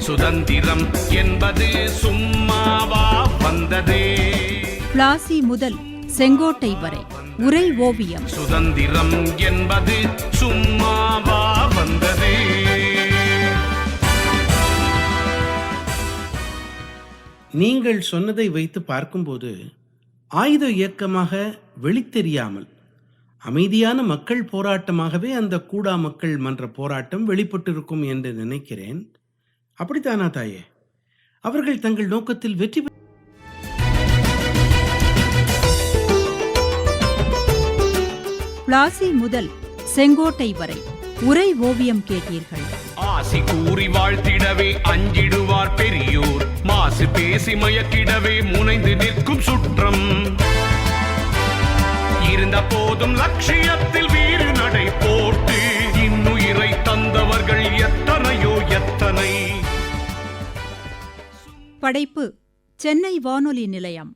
சுதந்திரம் என்பது சும்மாவா வந்ததே. பிளாசி முதல் செங்கோட்டை வரை உரை ஓவியம். சுதந்திரம் என்பது சும்மாவா வந்ததே. நீங்கள் சொன்னதை வைத்து பார்க்கும்போது ஆயுத இயக்கமாக வெளித்தெரியாமல் அமைதியான மக்கள் போராட்டமாகவே அந்த கூடா மக்கள் மன்ற போராட்டம் வெளிப்பட்டிருக்கும் என்று நினைக்கிறேன். அப்படித்தானா தாயே? அவர்கள் தங்கள் நோக்கத்தில் வெற்றி பிளாசி முதல் செங்கோட்டை வரை உரை ஓவியம் கேட்டீர்கள். ஆசி கூறி வாழ்த்திடவே அஞ்சிடுவார் பெரியோர், மாசு பேசி மயக்கிடவே முனைந்து நிற்கும் சுற்றம். இருந்த போதும் லட்சியத்தில் வீறு நடை போட்டு இன்னுயிரை தந்தவர்கள் எத்தனையோ எத்தனை. படைப்பு சென்னை வானொலி நிலையம்.